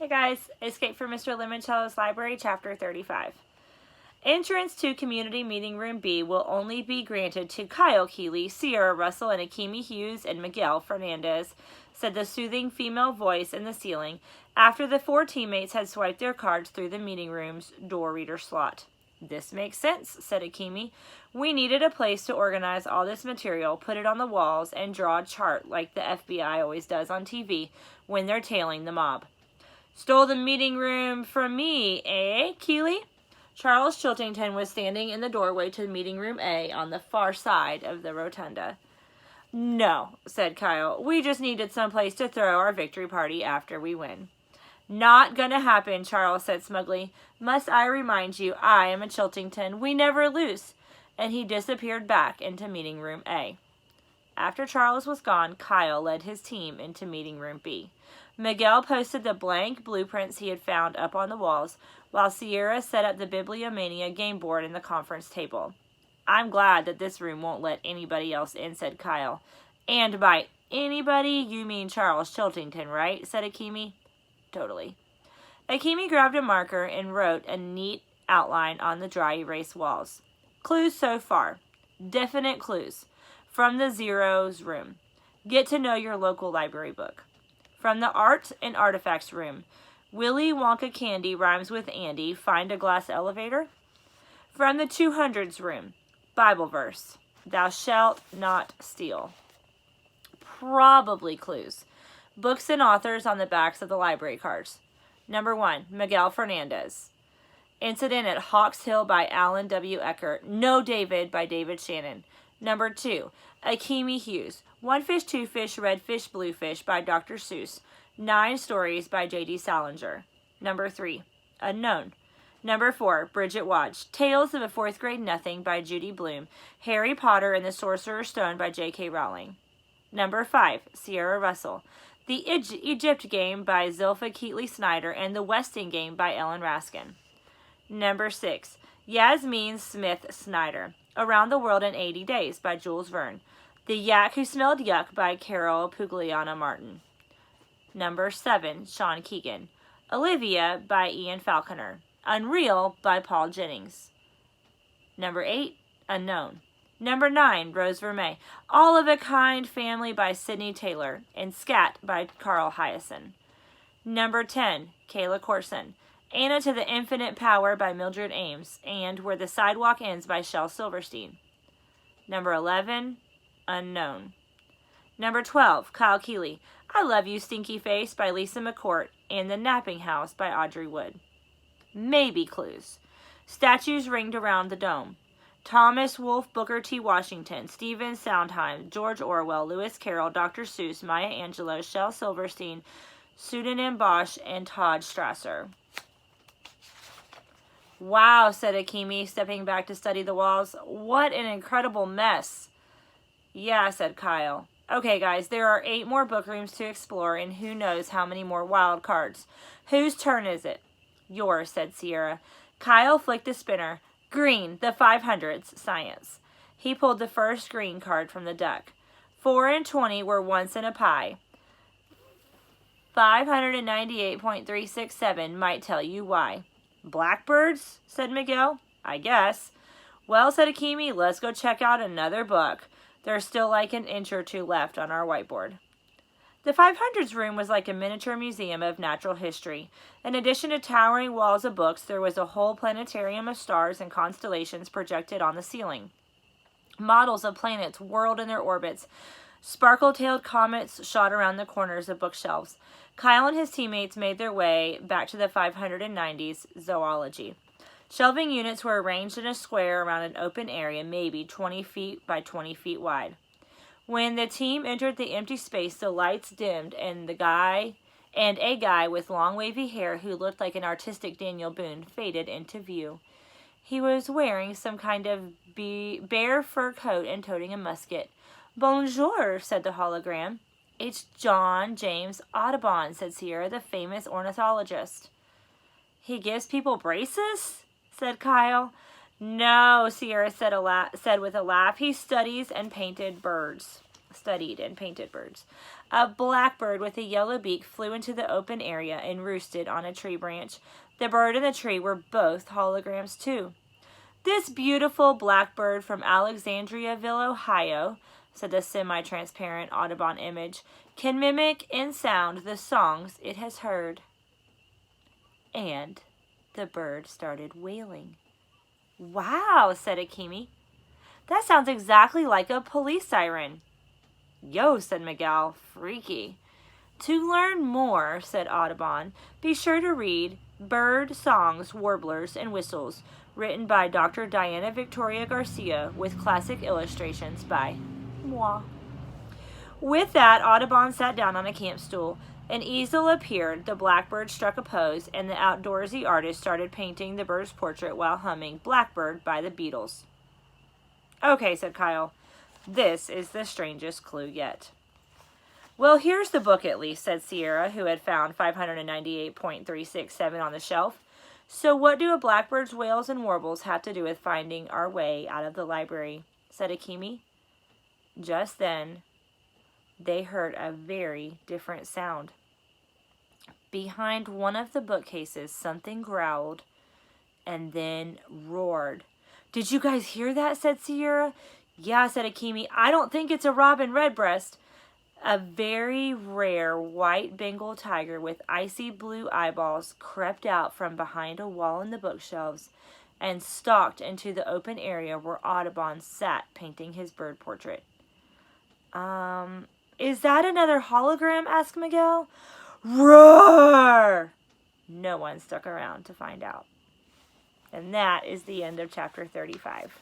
Hey guys, Escape from Mr. Lemoncello's Library, Chapter 35. Entrance to Community Meeting Room B will only be granted to Kyle Keeley, Sierra Russell, and Akimi Hughes and Miguel Fernandez, said the soothing female voice in the ceiling after the four teammates had swiped their cards through the meeting room's door reader slot. This makes sense, said Akimi. We needed a place to organize all this material, put it on the walls, and draw a chart like the FBI always does on TV when they're tailing the mob. Stole the meeting room from me, eh, Keeley? Charles Chiltington was standing in the doorway to meeting room A on the far side of the rotunda. No, said Kyle. We just needed some place to throw our victory party after we win. Not gonna happen, Charles said smugly. Must I remind you, I am a Chiltington. We never lose. And he disappeared back into meeting room A. After Charles was gone, Kyle led his team into meeting room B. Miguel posted the blank blueprints he had found up on the walls, while Sierra set up the Bibliomania game board in the conference table. I'm glad that this room won't let anybody else in, said Kyle. And by anybody, you mean Charles Chiltington, right? Said Akimi. Totally. Akimi grabbed a marker and wrote a neat outline on the dry erase walls. Clues so far. Definite clues. From the Zeros room. Get to know your local library book. From the Art and Artifacts room. Willy Wonka candy rhymes with Andy. Find a glass elevator. From the 200s room. Bible verse. Thou shalt not steal. Probably clues. Books and authors on the backs of the library cards. Number 1. Miguel Fernandez. Incident at Hawks Hill by Alan W. Eckert. No David by David Shannon. Number 2. Akimi Hughes. One Fish, Two Fish, Red Fish, Blue Fish by Dr. Seuss. 9 Stories by J.D. Salinger. Number 3. Unknown. Number 4. Bridget Watch. Tales of a Fourth Grade Nothing by Judy Blume. Harry Potter and the Sorcerer's Stone by J.K. Rowling. Number 5. Sierra Russell. The Egypt Game by Zilpha Keatley Snyder and The Westing Game by Ellen Raskin. Number 6. Yasmin Smith Snyder. Around the World in 80 Days by Jules Verne. The Yak Who Smelled Yuck by Carol Pugliana Martin. Number 7. Sean Keegan. Olivia by Ian Falconer. Unreal by Paul Jennings. Number 8. Unknown. Number 9. Rose Vermey. All of a Kind Family by Sidney Taylor. And Scat by Carl Hyacin. Number 10. Kayla Corson. Anna to the Infinite Power by Mildred Ames. And Where the Sidewalk Ends by Shel Silverstein. Number 11. Unknown. Number 12. Kyle Keeley. I Love You, Stinky Face by Lisa McCourt. And The Napping House by Audrey Wood. Maybe clues. Statues ringed around the dome. Thomas Wolfe, Booker T. Washington, Stephen Sondheim, George Orwell, Lewis Carroll, Dr. Seuss, Maya Angelou, Shel Silverstein, Pseudonym Bosch, and Todd Strasser. Wow, said Akimi, stepping back to study the walls. What an incredible mess. Yeah, said Kyle. Okay, guys, there are 8 more book rooms to explore, and who knows how many more wild cards. Whose turn is it? Yours, said Sierra. Kyle flicked the spinner. Green, the 500s, science. He pulled the first green card from the deck. 4 and 20 were once in a pie. 598.367 might tell you why. Blackbirds, said Miguel. I guess. Well, said Akimi, let's go check out another book. There's still like an inch or 2 left on our whiteboard. The 500s room was like a miniature museum of natural history. In addition to towering walls of books, there was a whole planetarium of stars and constellations projected on the ceiling. Models of planets whirled in their orbits. Sparkle-tailed comets shot around the corners of bookshelves. Kyle and his teammates made their way back to the 590s zoology. Shelving units were arranged in a square around an open area, maybe 20 feet by 20 feet wide. When the team entered the empty space, the lights dimmed, and a guy with long wavy hair who looked like an artistic Daniel Boone faded into view. He was wearing some kind of bear fur coat and toting a musket. Bonjour, said the hologram. It's John James Audubon, said Sierra, the famous ornithologist. He gives people braces? Said Kyle. No, Sierra said with a laugh. He studies and painted birds. studied and painted birds. A blackbird with a yellow beak flew into the open area and roosted on a tree branch. The bird and the tree were both holograms too. This beautiful blackbird from Alexandriaville, Ohio, said the semi-transparent Audubon image, can mimic in sound the songs it has heard. And the bird started wailing. Wow, said Akimi. That sounds exactly like a police siren. Yo, said Miguel, freaky. To learn more, said Audubon, be sure to read Bird Songs, Warblers, and Whistles, written by Dr. Diana Victoria Garcia, with classic illustrations by moi. With that, Audubon sat down on a camp stool. An easel appeared, the blackbird struck a pose, and the outdoorsy artist started painting the bird's portrait while humming Blackbird by the Beatles. Okay, said Kyle. This is the strangest clue yet. Well, here's the book at least, said Sierra, who had found 598.367 on the shelf. So what do a blackbird's wails and warbles have to do with finding our way out of the library? Said Akimi. Just then, they heard a very different sound. Behind one of the bookcases, something growled and then roared. Did you guys hear that? Said Sierra. Yeah, said Akimi. I don't think it's a robin redbreast. A very rare white Bengal tiger with icy blue eyeballs crept out from behind a wall in the bookshelves and stalked into the open area where Audubon sat painting his bird portrait. Is that another hologram? Asked Miguel. Roar! No one stuck around to find out. And that is the end of chapter 35.